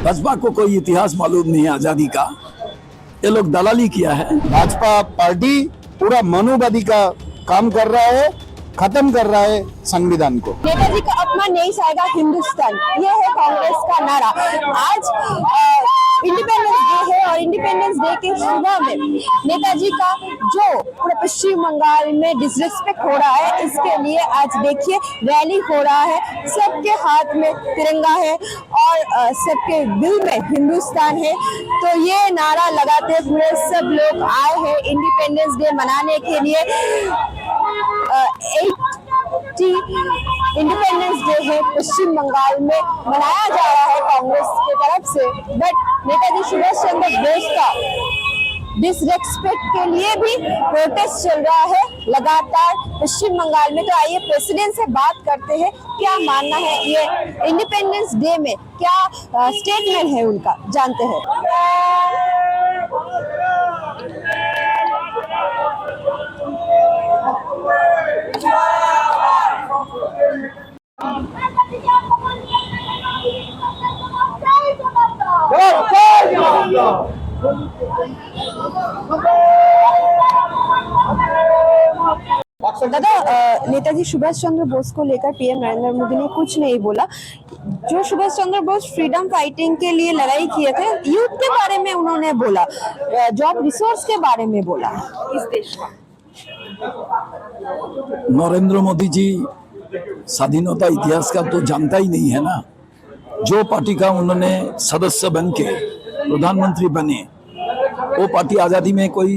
भाजपा को कोई इतिहास मालूम नहीं है आजादी का। ये लोग दलाली किया है। भाजपा पार्टी पूरा मानववादी का काम कर रहा है, खत्म कर रहा है संविधान को। नेताजी का अपमान नहीं सहेगा हिंदुस्तान, ये है कांग्रेस का नारा। आज इंडिपेंडेंस डे है और इंडिपेंडेंस डे के सुबह में नेताजी का जो पूरे पश्चिम बंगाल में डिसरिस्पेक्ट हो रहा है, इसके लिए आज देखिए रैली हो रहा है। सबके हाथ में तिरंगा है और सबके दिल में हिंदुस्तान है। तो ये नारा लगाते हुए सब लोग आए हैं इंडिपेंडेंस डे मनाने के लिए। 80 इंडिपेंडेंस डे है पश्चिम बंगाल में मनाया जा रहा है कांग्रेस की तरफ से, बट नेताजी सुभाष चंद्र बोस का डिसरेस्पेक्ट के लिए भी प्रोटेस्ट चल रहा है लगातार पश्चिम बंगाल में। तो आइए प्रेसिडेंट से बात करते हैं, क्या मानना है ये इंडिपेंडेंस डे में, क्या स्टेटमेंट है उनका, जानते हैं। दादा, नेताजी सुभाष चंद्र बोस को लेकर पीएम नरेंद्र मोदी ने कुछ नहीं बोला। जो सुभाष चंद्र बोस फ्रीडम फाइटिंग के लिए लड़ाई किए थे, यूथ के बारे में उन्होंने बोला, जॉब रिसोर्स के बारे में बोला इस देश का। नरेंद्र मोदी जी स्वाधीनता इतिहास का तो जानता ही नहीं है ना। जो पार्टी का उन्होंने सदस्य बन के प्रधानमंत्री बने, वो पार्टी आज़ादी में कोई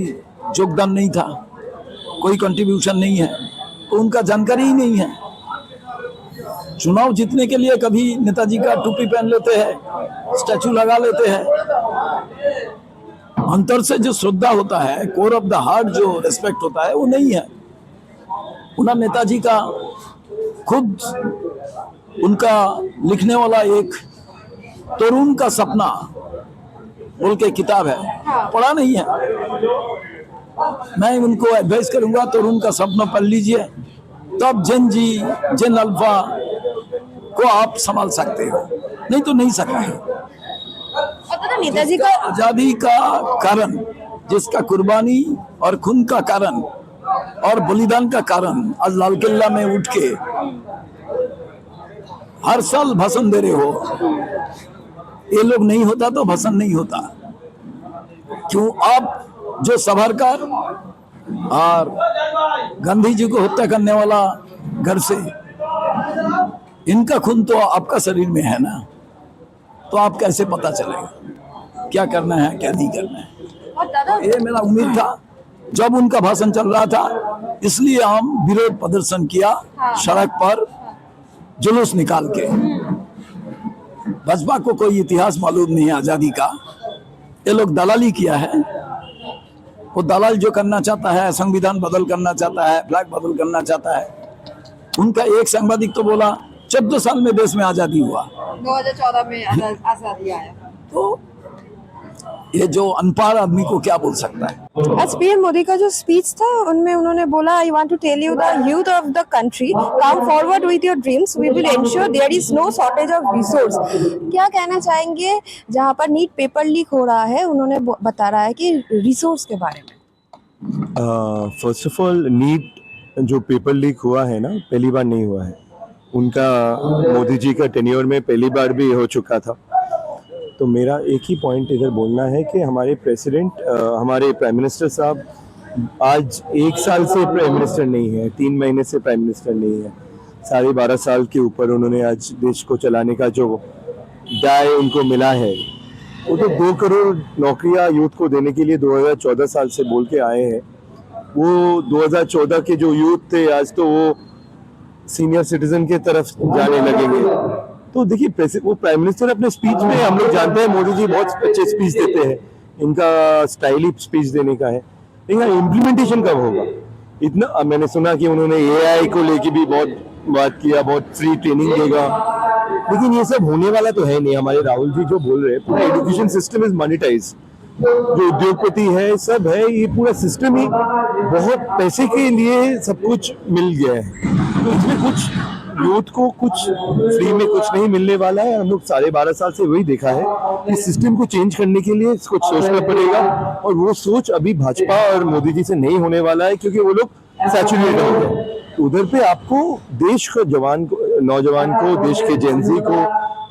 योगदान नहीं था, कोई कंट्रीब्यूशन नहीं है, तो उनका जानकारी ही नहीं है। चुनाव जीतने के लिए कभी नेताजी का टोपी पहन लेते हैं, स्टैचू लगा लेते हैं। अंतर से जो श्रद्धा होता है, कोर ऑफ द हार्ट जो रिस्पेक्ट होता है, वो नहीं है। उन्हें नेताजी का खुद उनका लिखने वाला एक तरुण का सपना बोल के किताब है, पढ़ा नहीं है। मैं उनको एडवाइस करूंगा, तरुण का सपना पढ़ लीजिए, तब जेन अल्फा को आप संभाल सकते हो, नहीं तो नहीं सका है। नेताजी का आजादी का कारण, जिसका कुर्बानी और खून का कारण और बलिदान का कारण आज लाल किला में उठ के हर साल भाषण दे रहे हो, ये लोग नहीं होता तो भाषण नहीं होता। क्यों आप जो सावरकर और गांधी जी को हत्या करने वाला घर से, इनका खून तो आपका शरीर में है ना, तो आप कैसे पता चलेगा क्या करना है क्या नहीं करना है। ये मेरा उम्मीद था जब उनका भाषण चल रहा था, इसलिए हम विरोध प्रदर्शन किया, सड़क पर जुलूस निकाल के। भाजपा को कोई इतिहास मालूम नहीं है आजादी का। ये लोग दलाली किया है। वो दलाल जो करना चाहता है, संविधान बदल करना चाहता है, फ्लैग बदल करना चाहता है। उनका एक सांबादिक तो बोला 14 साल में देश में आजादी हुआ, 2014 में आजादी आया। तो ये जो अनपढ़ आदमी को क्या बोल सकता है। आज पीएम मोदी का जो स्पीच था, उनमें उन्होंने बोला, I want to tell you the youth of the country, come forward with your dreams, we will ensure there is no shortage of resource. क्या कहना चाहेंगे जहां पर नीट पेपर लीक हो रहा है, उन्होंने बता रहा है कि रिसोर्स के बारे में। फर्स्ट ऑफ ऑल, नीट जो पेपर लीक हुआ है ना, पहली बार नहीं हुआ है। उनका मोदी जी का टेन्योर में पहली बार भी हो चुका था। तो मेरा एक ही पॉइंट इधर बोलना है कि हमारे प्रेसिडेंट, हमारे प्राइम मिनिस्टर साहब आज 1 साल से प्राइम मिनिस्टर नहीं है, 3 महीने से प्राइम मिनिस्टर नहीं है। 12.5 साल के ऊपर उन्होंने आज देश को चलाने का जो दाय उनको मिला है, वो तो 2 करोड़ नौकरियां यूथ को देने के लिए 2014 साल से बोल के आए हैं। वो 2014 के जो यूथ थे, आज तो वो सीनियर सिटीजन के तरफ जाने लगेंगे। तो देखिए, वो प्राइम मिनिस्टर अपने स्पीच में, हम लोग जानते हैं मोदी जी बहुत अच्छे स्पीच देते हैं, इनका स्टाइल ही स्पीच देने का है, लेकिन इम्प्लीमेंटेशन कब होगा। इतना मैंने सुना कि उन्होंने एआई को लेके भी बहुत बात किया, बहुत फ्री ट्रेनिंग देगा, लेकिन ये सब होने वाला तो है नहीं। हमारे राहुल जी जो बोल रहे हैं, पूरा एजुकेशन सिस्टम इज मॉनिटाइज, जो उद्योगपति है सब है, ये पूरा सिस्टम ही बहुत पैसे के लिए सब कुछ मिल गया है। तो इसमें कुछ यूथ को कुछ फ्री में कुछ नहीं मिलने वाला है। हम लोग 12.5 साल से वही देखा है कि सिस्टम को चेंज करने के लिए कुछ सोचना पड़ेगा, और वो सोच अभी भाजपा और मोदी जी से नहीं होने वाला है, क्योंकि वो लोग सैचुरेट हो गए। उधर पे आपको देश को जवान को, नौजवान को, देश के जेनजी को,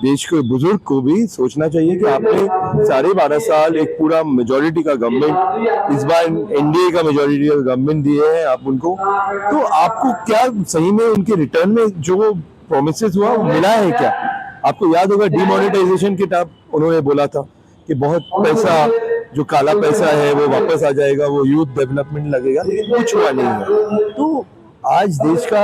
देश के बुजुर्ग को भी सोचना चाहिए कि आपने 12.5 साल एक पूरा मेजोरिटी का गवर्नमेंट, इस बार एनडीए का मेजोरिटी का गवर्नमेंट दिए हैं आप उनको, तो आपको क्या सही में उनके रिटर्न में जो प्रोमिसेस हुआ वो मिला है क्या? आपको याद होगा डिमोनेटाइजेशन के टाइम उन्होंने बोला था कि बहुत पैसा, जो काला पैसा है वो वापस आ जाएगा, वो यूथ डेवलपमेंट लगेगा, लेकिन कुछ हुआ नहीं है। तो आज देश का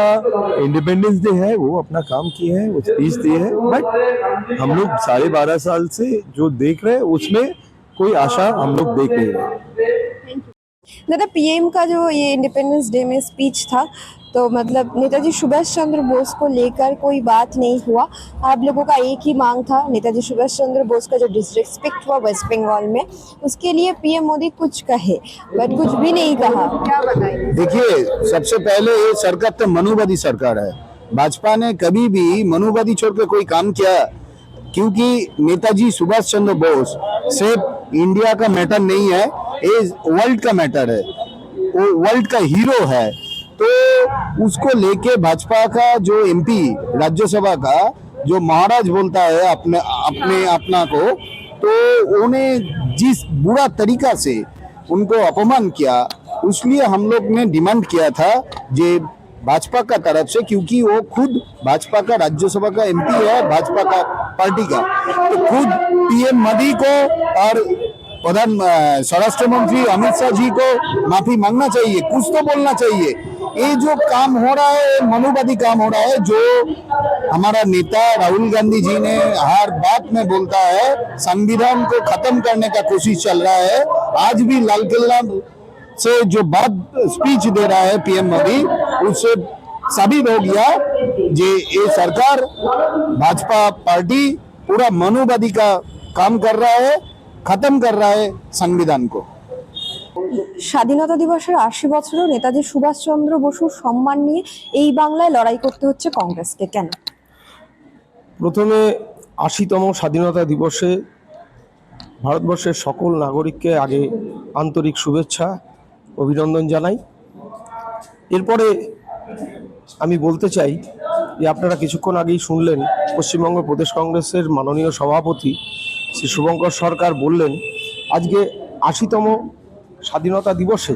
इंडिपेंडेंस डे है, वो अपना काम किए हैं, वो स्पीच दिए हैं, बट हम लोग 12.5 साल से जो देख रहे हैं उसमें कोई आशा हम लोग देख नहीं रहे। दादा, पीएम का जो ये इंडिपेंडेंस डे में स्पीच था, तो मतलब नेताजी सुभाष चंद्र बोस को लेकर कोई बात नहीं हुआ। आप लोगों का एक ही मांग था, नेताजी सुभाष चंद्र बोस का जो डिसरिस्पेक्ट हुआ वेस्ट बंगाल में, उसके लिए पीएम मोदी कुछ कहे, बट कुछ भी नहीं कहा। क्या बताएंगे? देखिए, सबसे पहले ये सरकार तो मनुवादी सरकार है। भाजपा ने कभी भी मनुवादी छोड़ के कोई काम किया? क्योंकि नेताजी सुभाष चंद्र बोस सिर्फ इंडिया का मैटर नहीं है, ये वर्ल्ड का मैटर है, वो वर्ल्ड का हीरो है। तो उसको लेके भाजपा का जो एमपी राज्यसभा का जो महाराज बोलता है अपना को, तो उन्हें जिस बुरा तरीका से उनको अपमान किया, उसलिए हम लोग ने डिमांड किया था जे भाजपा का तरफ से, क्योंकि वो खुद भाजपा का राज्यसभा का एमपी है, भाजपा का पार्टी का, तो खुद पीएम मोदी को और प्रधान स्वराष्ट्र मंत्री अमित शाह जी को माफी मांगना चाहिए, कुछ तो बोलना चाहिए। ये जो काम हो रहा है मनुवादी काम हो रहा है, जो हमारा नेता राहुल गांधी जी ने हर बात में बोलता है, संविधान को खत्म करने का कोशिश चल रहा है। आज भी लाल किला से जो बात स्पीच दे रहा है पीएम मोदी, उससे साबित हो गया जे ये सरकार भाजपा पार्टी पूरा मनुवादी का काम कर रहा है, खत्म कर रहा है संविधान को। স্বাধীনতা দিবসের 80 বছরেও নেতাজি সুভাষচন্দ্র বসুর সম্মান নিয়ে এই বাংলায় লড়াই করতে হচ্ছে কংগ্রেসকে, কেন? প্রথমে 80তম স্বাধীনতা দিবসে ভারতবর্ষের সকল নাগরিককে আগে আন্তরিক শুভেচ্ছা অভিনন্দন জানাই। এরপরে আমি বলতে চাই যে আপনারা কিছুক্ষণ আগেই শুনলেন পশ্চিমবঙ্গ প্রদেশ কংগ্রেসের মাননীয় সভাপতি শ্রী শুভঙ্কর সরকার বললেন আজকে 80তম স্বাধীনতা দিবসে,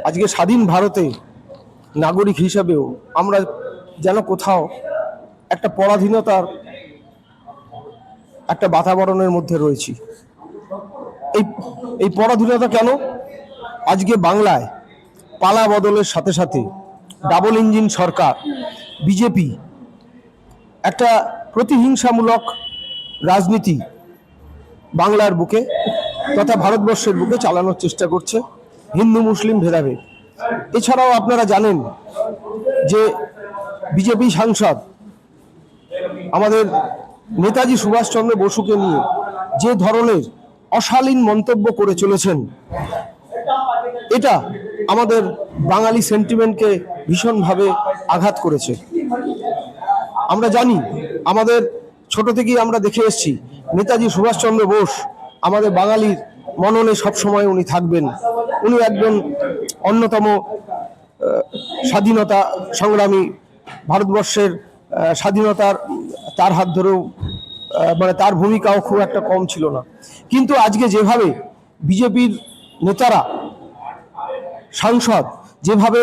আজকে স্বাধীন ভারতে নাগরিক হিসাবেও আমরা যেন কোথাও একটা পরাধীনতার একটা বাতাবরণের মধ্যে রয়েছি। এই পরাধীনতা কেন? আজকে বাংলায় পালা বদলের সাথে সাথে ডাবল ইঞ্জিন সরকার বিজেপি একটা প্রতিহিংসামূলক রাজনীতি বাংলার বুকে তথা ভারতবর্ষের বুকে চালানোর চেষ্টা করছে, হিন্দু মুসলিম ভেদাভেদ। এছাড়াও আপনারা জানেন যে বিজেপি সাংসদ আমাদের নেতাজি সুভাষচন্দ্র বসুকে নিয়ে যে ধরনের অশালীন মন্তব্য করে চলেছেন, এটা আমাদের বাঙালি সেন্টিমেন্টকে ভীষণভাবে আঘাত করেছে। আমরা জানি, আমাদের ছোট থেকেই আমরা দেখে এসেছি নেতাজি সুভাষচন্দ্র বোস আমাদের বাঙালির মননে সবসময় উনি থাকবেন। উনি একজন অন্যতম স্বাধীনতা সংগ্রামী, ভারতবর্ষের স্বাধীনতার তার হাত ধরেও মানে তার ভূমিকাও খুব একটা কম ছিল না। কিন্তু আজকে যেভাবে বিজেপির নেতারা, সাংসদ যেভাবে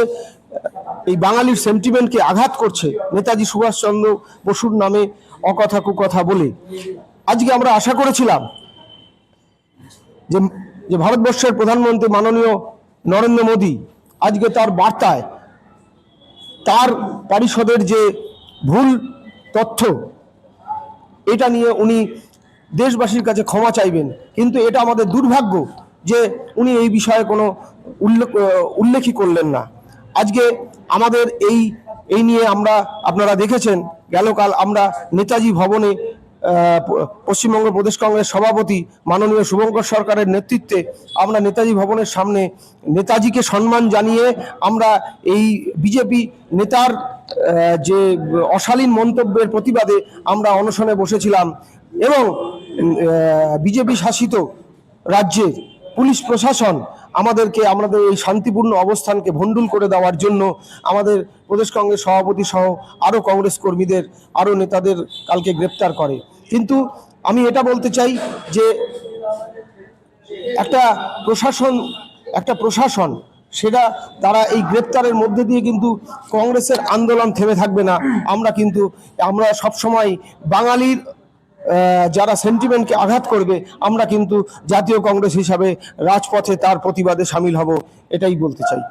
এই বাঙালির সেন্টিমেন্টকে আঘাত করছে নেতাজি সুভাষচন্দ্র বসুর নামে অকথা কুকথা বলে, আজকে আমরা আশা করেছিলাম যে ভারতবর্ষের প্রধানমন্ত্রী মাননীয় নরেন্দ্র মোদী আজকে তার বার্তায় তার পারিষদের যে ভুল তথ্য, এটা নিয়ে উনি দেশবাসীর কাছে ক্ষমা চাইবেন। কিন্তু এটা আমাদের দুর্ভাগ্য যে উনি এই বিষয়ে কোনো উল্লেখই করলেন না। আজকে আমাদের এই নিয়ে আপনারা দেখেছেন, গেলকাল আমরা নেতাজি ভবনে পশ্চিমবঙ্গ প্রদেশ কংগ্রেস সভাপতি মাননীয় শুভঙ্কর সরকারের নেতৃত্বে আমরা নেতাজি ভবনের সামনে নেতাজিকে সম্মান জানিয়ে আমরা এই বিজেপি নেতার যে অশালীন মন্তব্যের প্রতিবাদে আমরা অনশনে বসেছিলাম এবং বিজেপি শাসিত রাজ্যের পুলিশ প্রশাসন আমাদের এই শান্তিপূর্ণ অবস্থানকে ভণ্ডুল করে দেওয়ার জন্য আমাদের প্রদেশ কংগ্রেস সভাপতি সহ আরও কংগ্রেস কর্মীদের আরও নেতাদের কালকে গ্রেপ্তার করে। কিন্তু আমি এটা বলতে চাই যে একটা প্রশাসন সেটা তারা এই গ্রেপ্তারের মধ্যে দিয়ে কিন্তু কংগ্রেসের আন্দোলন থেমে থাকবে না। আমরা সবসময় বাঙালির যারা সেন্টিমেন্টকে আঘাত করবে আমরা কিন্তু জাতীয় কংগ্রেস হিসাবে রাজপথে তার প্রতিবাদে সামিল হব, এটাই বলতে চাই।